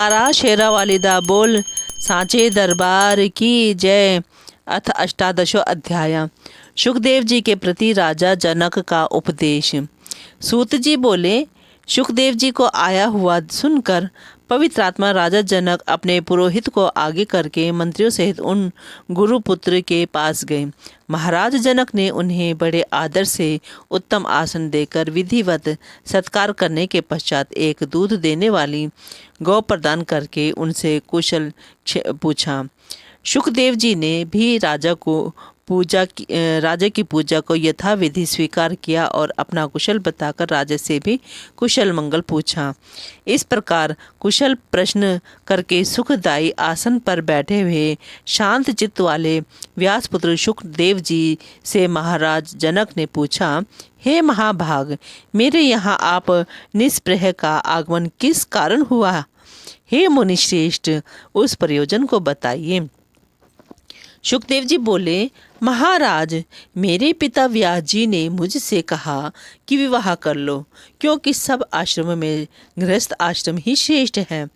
तारा शेरावाली दा बोल सांचे दरबार की जय। अथ अष्टादशो अध्याय। सुखदेव जी के प्रति राजा जनक का उपदेश। सूत जी बोले, सुखदेव जी को आया हुआ सुनकर पवित्र आत्मा राजा जनक अपने पुरोहित को आगे करके मंत्रियों सहित उन गुरुपुत्र के पास गए। महाराज जनक ने उन्हें बड़े आदर से उत्तम आसन देकर विधिवत सत्कार करने के पश्चात एक दूध देने वाली गौ प्रदान करके उनसे कुशल पूछा। सुखदेव जी ने भी राजा की पूजा को यथाविधि स्वीकार किया और अपना कुशल बताकर राजा से भी कुशल मंगल पूछा। इस प्रकार कुशल प्रश्न करके सुखदायी आसन पर बैठे हुए शांत चित्त वाले व्यासपुत्र सुखदेव जी से महाराज जनक ने पूछा, हे महाभाग, मेरे यहाँ आप निस्पृह का आगमन किस कारण हुआ? हे मुनिश्रेष्ठ, उस प्रयोजन को बताइए। सुखदेव जी बोले, महाराज, मेरे पिता व्यास जी ने मुझसे कहा कि विवाह कर लो, क्योंकि सब आश्रम में गृहस्थ आश्रम ही श्रेष्ठ है।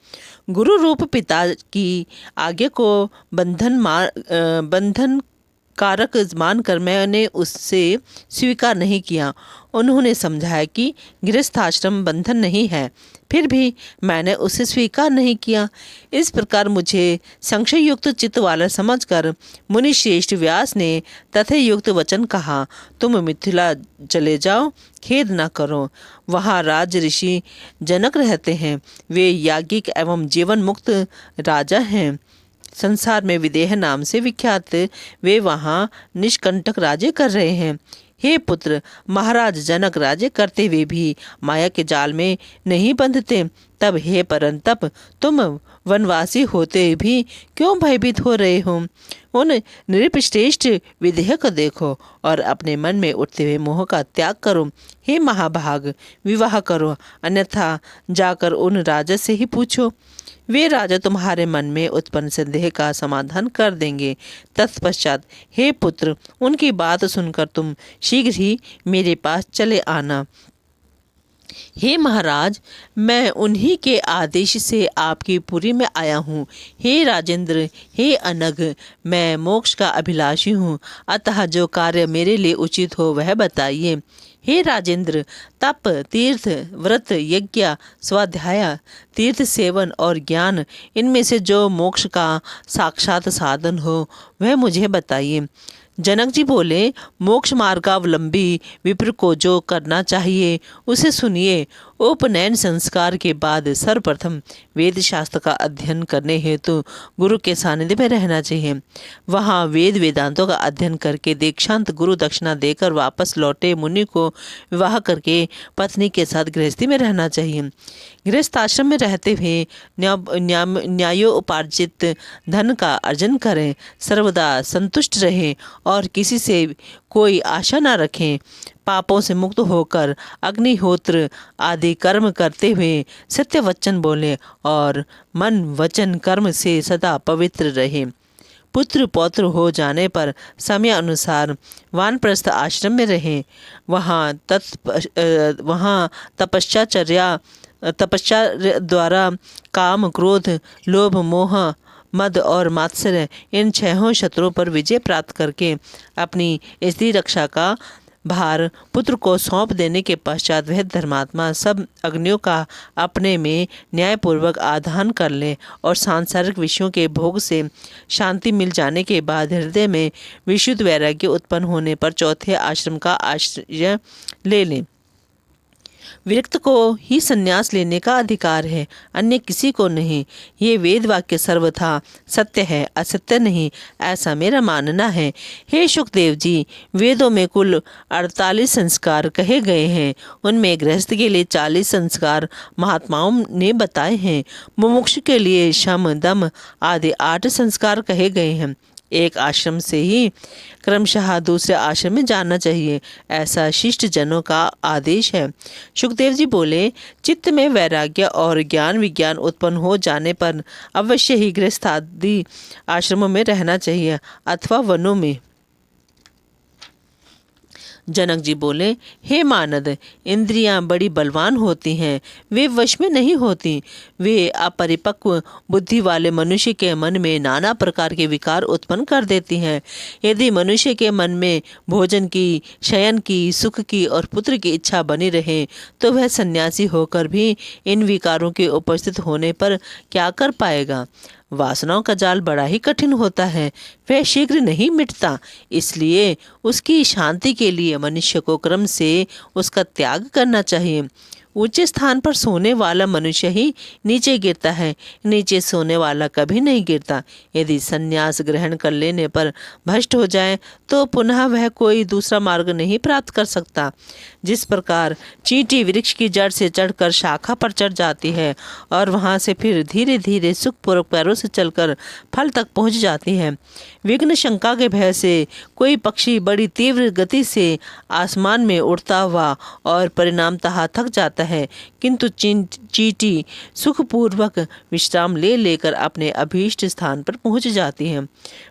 गुरु रूप पिता की आज्ञा को बंधन कारक मानकर मैंने उससे स्वीकार नहीं किया। उन्होंने समझाया कि गृहस्थाश्रम बंधन नहीं है, फिर भी मैंने उसे स्वीकार नहीं किया। इस प्रकार मुझे संशय युक्त चित्त वाला समझकर मुनिश्रेष्ठ व्यास ने तथायुक्त वचन कहा, तुम मिथिला चले जाओ, खेद न करो। वहाँ राज ऋषि जनक रहते हैं। वे याज्ञिक एवं जीवन मुक्त राजा हैं। संसार में विदेह नाम से विख्यात वे वहाँ निष्कंटक राज्य कर रहे हैं। हे पुत्र, महाराज जनक राज्य करते हुए भी माया के जाल में नहीं बंधते। तब हे परंतप, तुम वनवासी होते भी क्यों भयभीत हो रहे हो? उन नृपश्रेष्ठ विधेय को देखो और अपने मन में उठते हुए मोह का त्याग करो। हे महाभाग, विवाह करो, अन्यथा जाकर उन राजा से ही पूछो। वे राजा तुम्हारे मन में उत्पन्न संदेह का समाधान कर देंगे। तत्पश्चात हे पुत्र, उनकी बात सुनकर तुम शीघ्र ही मेरे पास चले आना। हे महाराज, मैं उन्हीं के आदेश से आपकी पुरी में आया हूँ। हे राजेंद्र, हे अनघ, मैं मोक्ष का अभिलाषी हूँ, अतः जो कार्य मेरे लिए उचित हो वह बताइए। हे राजेंद्र, तप, तीर्थ, व्रत, यज्ञ, स्वाध्याय, तीर्थ सेवन और ज्ञान, इनमें से जो मोक्ष का साक्षात साधन हो वह मुझे बताइए। जनक जी बोले, मोक्ष मार्गावलंबी विप्र को जो करना चाहिए उसे सुनिए। उपनयन संस्कार के बाद सर्वप्रथम वेद शास्त्र का अध्ययन करने हेतु गुरु के सानिध्य में रहना चाहिए। वहाँ वेद वेदांतों का अध्ययन करके दीक्षांत गुरु दक्षिणा देकर वापस लौटे मुनि को विवाह करके पत्नी के साथ गृहस्थी में रहना चाहिए। गृहस्थ आश्रम में रहते हुए न्यायोपार्जित धन का अर्जन करें, सर्वदा संतुष्ट रहें और किसी से कोई आशा न रखें। पापों से मुक्त होकर अग्निहोत्र आदि कर्म करते हुए सत्य वचन बोलें और मन वचन कर्म से सदा पवित्र रहें। पुत्र पौत्र हो जाने पर समय अनुसार वानप्रस्थ आश्रम में रहें। वहाँ तपस्या द्वारा काम, क्रोध, लोभ, मोह, मद और मात्सर्य, इन छहों शत्रुओं पर विजय प्राप्त करके अपनी स्त्री रक्षा का भार पुत्र को सौंप देने के पश्चात वह धर्मात्मा सब अग्नियों का अपने में न्यायपूर्वक आधान कर ले और सांसारिक विषयों के भोग से शांति मिल जाने के बाद हृदय में विशुद्ध वैराग्य उत्पन्न होने पर चौथे आश्रम का आश्रय ले लें। विरक्त को ही संन्यास लेने का अधिकार है, अन्य किसी को नहीं। ये वेद वाक्य सर्वथा सत्य है, असत्य नहीं, ऐसा मेरा मानना है। हे सुखदेव जी, वेदों में कुल 48 संस्कार कहे गए हैं। उनमें गृहस्थ के लिए 40 संस्कार महात्माओं ने बताए हैं। मुमुक्षु के लिए शम, दम आदि 8 संस्कार कहे गए हैं। एक आश्रम से ही क्रमशः दूसरे आश्रम में जाना चाहिए, ऐसा शिष्ट जनों का आदेश है। सुखदेव जी बोले, चित्त में वैराग्य और ज्ञान विज्ञान उत्पन्न हो जाने पर अवश्य ही गृहस्थ आदि आश्रमों में रहना चाहिए अथवा वनों में। जनक जी बोले, हे मानद, इंद्रियां बड़ी बलवान होती हैं, वे वश में नहीं होती। वे अपरिपक्व बुद्धि वाले मनुष्य के मन में नाना प्रकार के विकार उत्पन्न कर देती हैं। यदि मनुष्य के मन में भोजन की, शयन की, सुख की और पुत्र की इच्छा बनी रहे तो वह सन्यासी होकर भी इन विकारों के उपस्थित होने पर क्या कर पाएगा। वासनाओं का जाल बड़ा ही कठिन होता है, वह शीघ्र नहीं मिटता। इसलिए उसकी शांति के लिए मनुष्य को क्रम से उसका त्याग करना चाहिए। ऊंचे स्थान पर सोने वाला मनुष्य ही नीचे गिरता है, नीचे सोने वाला कभी नहीं गिरता। यदि संन्यास ग्रहण कर लेने पर भ्रष्ट हो जाए तो पुनः वह कोई दूसरा मार्ग नहीं प्राप्त कर सकता। जिस प्रकार चींटी वृक्ष की जड़ से चढ़कर शाखा पर चढ़ जाती है और वहां से फिर धीरे धीरे सुखपूर्वक पैरों से चलकर फल तक पहुंच जाती है, विघ्न शंका के भय से कोई पक्षी बड़ी तीव्र गति से आसमान में उड़ता हुआ और परिणामतः थक जाता है, किंतु चींटी सुखपूर्वक विश्राम ले लेकर अपने अभीष्ट स्थान पर पहुंच जाती है।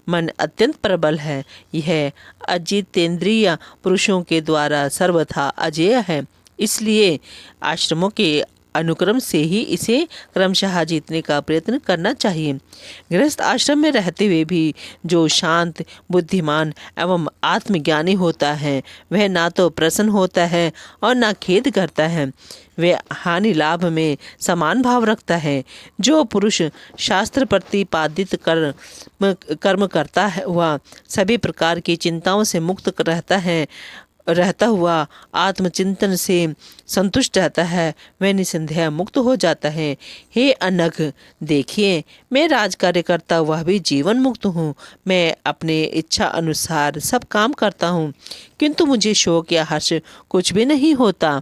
मन अत्यंत प्रबल है, यह अजितेंद्रिय पुरुषों के द्वारा सर्वथा अजेय है। इसलिए आश्रमों के अनुक्रम से ही इसे क्रमशः जीतने का प्रयत्न करना चाहिए। गृहस्थ आश्रम में रहते हुए भी जो शांत, बुद्धिमान एवं आत्मज्ञानी होता है वह ना तो प्रसन्न होता है और ना खेद करता है। वह हानि लाभ में समान भाव रखता है। जो पुरुष शास्त्र प्रतिपादित कर्म करता है वह सभी प्रकार की चिंताओं से मुक्त रहता हुआ आत्मचिंतन से संतुष्ट रहता है, वह निसंदेह मुक्त हो जाता है। हे अनघ, देखिए, मैं राजकार्य करता हुआ भी जीवन मुक्त हूँ। मैं अपने इच्छा अनुसार सब काम करता हूँ, किंतु मुझे शोक या हर्ष कुछ भी नहीं होता।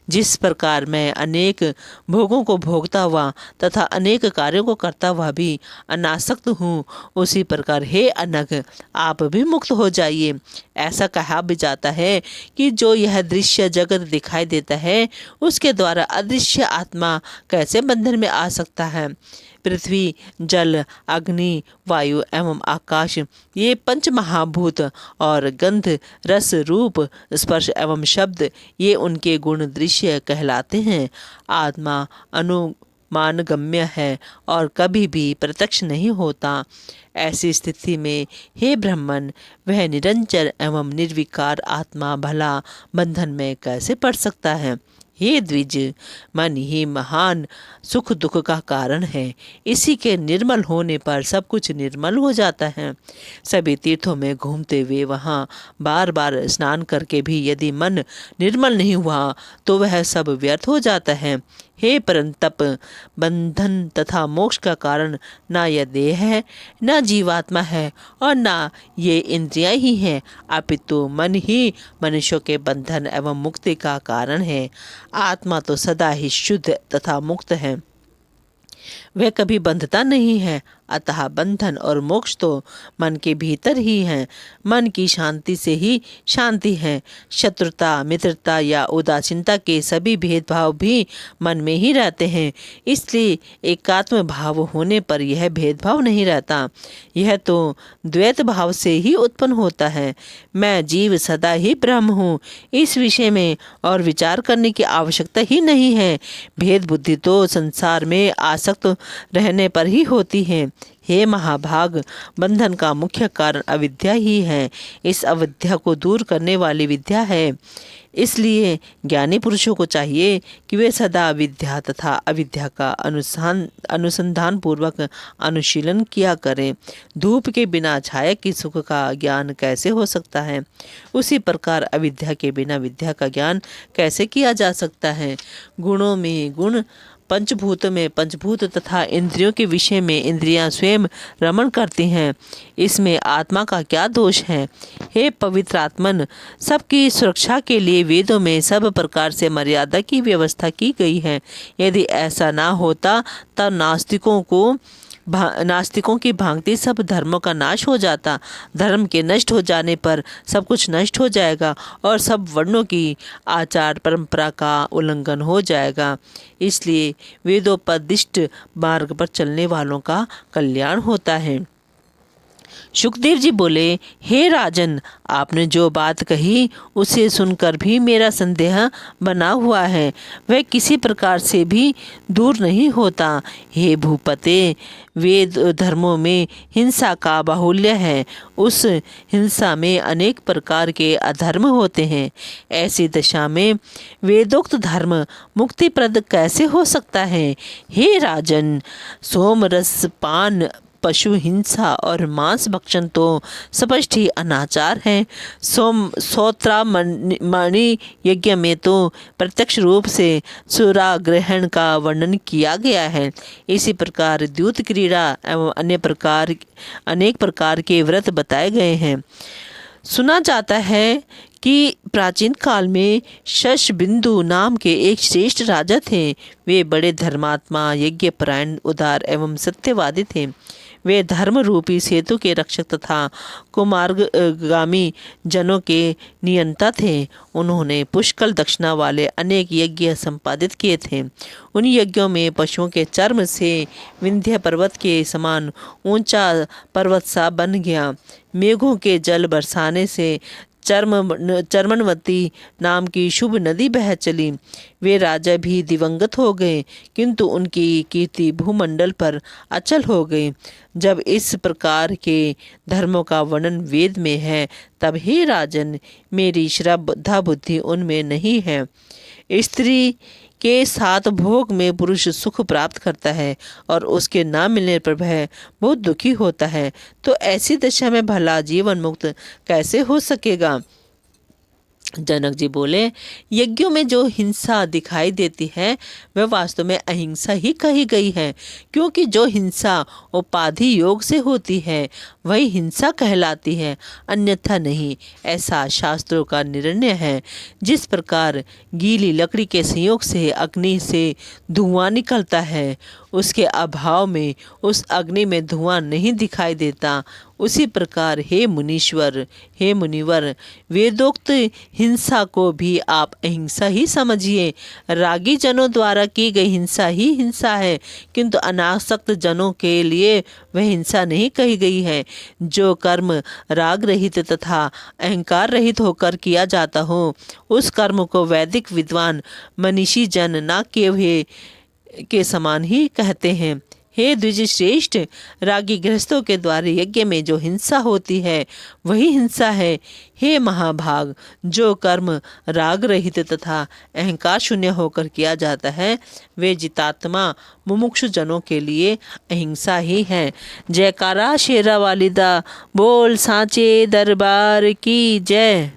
जिस प्रकार मैं अनेक भोगों को भोगता हुआ तथा अनेक कार्यों को करता हुआ भी अनासक्त हूँ, उसी प्रकार हे अनघ, आप भी मुक्त हो जाइए। ऐसा कहा भी जाता है कि जो यह दृश्य जगत दिखाई देता है उसके द्वारा अदृश्य आत्मा कैसे बंधन में आ सकता है। पृथ्वी, जल, अग्नि, वायु एवं आकाश, ये पंच महाभूत और गंध, रस, रूप, स्पर्श एवं शब्द, ये उनके गुण दृश्य कहलाते हैं। आत्मा अनुमानगम्य है और कभी भी प्रत्यक्ष नहीं होता। ऐसी स्थिति में हे ब्राह्मण, वह निरंजन एवं निर्विकार आत्मा भला बंधन में कैसे पड़ सकता है। हे द्विज, मन ही महान सुख दुख का कारण है। इसी के निर्मल होने पर सब कुछ निर्मल हो जाता है। सभी तीर्थों में घूमते हुए वहाँ बार बार स्नान करके भी यदि मन निर्मल नहीं हुआ तो वह सब व्यर्थ हो जाता है। हे परंतप, बंधन तथा मोक्ष का कारण ना यह देह है, ना जीवात्मा है और ना ये इंद्रियां ही हैं, अपितु मन ही मनुष्यों के बंधन एवं मुक्ति का कारण है। आत्मा तो सदा ही शुद्ध तथा मुक्त है, वह कभी बंधता नहीं है। अतः बंधन और मोक्ष तो मन के भीतर ही हैं। मन की शांति से ही शांति है। शत्रुता, मित्रता या उदासीनता के सभी भेदभाव भी मन में ही रहते हैं। इसलिए एकात्म भाव होने पर यह भेदभाव नहीं रहता। यह तो द्वैत भाव से ही उत्पन्न होता है। मैं जीव सदा ही ब्रह्म हूँ, इस विषय में और विचार करने की आवश्यकता ही नहीं है। भेद बुद्धि तो संसार में आसक्त रहने पर ही होती है। हे महाभाग, बंधन का मुख्य कारण अविद्या ही है। इस अविद्या को दूर करने वाली विद्या है। इसलिए ज्ञानी पुरुषों को चाहिए कि वे सदा विद्या तथा अविद्या का अनुसंधान पूर्वक अनुशीलन किया करें। धूप के बिना छाया की सुख का ज्ञान कैसे हो सकता है, उसी प्रकार अविद्या के बिना विद्या का ज्ञान कैसे किया जा सकता है। गुणों में गुण, पंचभूत में पंचभूत तथा इंद्रियों के विषय में इंद्रियां स्वयं रमण करती हैं, इसमें आत्मा का क्या दोष है। हे पवित्र आत्मन, सबकी सुरक्षा के लिए वेदों में सब प्रकार से मर्यादा की व्यवस्था की गई है। यदि ऐसा ना होता तब नास्तिकों की भांति सब धर्मों का नाश हो जाता। धर्म के नष्ट हो जाने पर सब कुछ नष्ट हो जाएगा और सब वर्णों की आचार परंपरा का उल्लंघन हो जाएगा। इसलिए वेदोपदिष्ट मार्ग पर चलने वालों का कल्याण होता है। सुखदेव जी बोले, हे राजन, आपने जो बात कही उसे सुनकर भी मेरा संदेह बना हुआ है, वह किसी प्रकार से भी दूर नहीं होता। हे भूपते, वेद धर्मों में हिंसा का बाहुल्य है। उस हिंसा में अनेक प्रकार के अधर्म होते हैं। ऐसी दशा में वेदोक्त धर्म मुक्तिप्रद कैसे हो सकता है? हे राजन, सोमरस पान, पशु हिंसा और मांस भक्षण तो स्पष्ट ही अनाचार है। सौत्रामणि यज्ञ में तो प्रत्यक्ष रूप से सुरा ग्रहण का वर्णन किया गया है। इसी प्रकार द्यूत क्रीड़ा एवं अनेक प्रकार के व्रत बताए गए हैं। सुना जाता है कि प्राचीन काल में शशबिंदु नाम के एक श्रेष्ठ राजा थे। वे बड़े धर्मात्मा, यज्ञपरायण, उदार एवं सत्यवादी थे। वे धर्म रूपी सेतु के रक्षक तथा कुमार्गामी जनों के नियंता थे। उन्होंने पुष्कल दक्षिणा वाले अनेक यज्ञ संपादित किए थे। उन यज्ञों में पशुओं के चर्म से विंध्य पर्वत के समान ऊंचा पर्वत सा बन गया। मेघों के जल बरसाने से चर्मनवती नाम की शुभ नदी बह चली। वे राजा भी दिवंगत हो गए, किंतु उनकी कीर्ति भूमंडल पर अचल हो गई। जब इस प्रकार के धर्मों का वर्णन वेद में है, तब हे राजन, मेरी श्रद्धा बुद्धि उनमें नहीं है। स्त्री के साथ भोग में पुरुष सुख प्राप्त करता है और उसके न मिलने पर वह बहुत दुखी होता है, तो ऐसी दशा में भला जीवन मुक्त कैसे हो सकेगा? जनक जी बोले, यज्ञों में जो हिंसा दिखाई देती है वह वास्तव में अहिंसा ही कही गई है, क्योंकि जो हिंसा उपाधि योग से होती है वही हिंसा कहलाती है, अन्यथा नहीं। ऐसा शास्त्रों का निर्णय है। जिस प्रकार गीली लकड़ी के संयोग से अग्नि से धुआं निकलता है, उसके अभाव में उस अग्नि में धुआं नहीं दिखाई देता, उसी प्रकार हे मुनिवर, वेदोक्त हिंसा को भी आप अहिंसा ही समझिए। रागी जनों द्वारा की गई हिंसा ही हिंसा है, किंतु अनासक्त जनों के लिए वह हिंसा नहीं कही गई है। जो कर्म राग रहित तथा अहंकार रहित होकर किया जाता हो, उस कर्म को वैदिक विद्वान मनीषी जन न किए के समान ही कहते हैं। हे द्विज श्रेष्ठ, रागी गृहस्थों के द्वारा यज्ञ में जो हिंसा होती है वही हिंसा है। हे महाभाग, जो कर्म राग रहित तथा अहंकार शून्य होकर किया जाता है वे जितात्मा मुमुक्षु जनों के लिए अहिंसा ही है। जयकारा शेरा वालिदा बोल, सांचे दरबार की जय।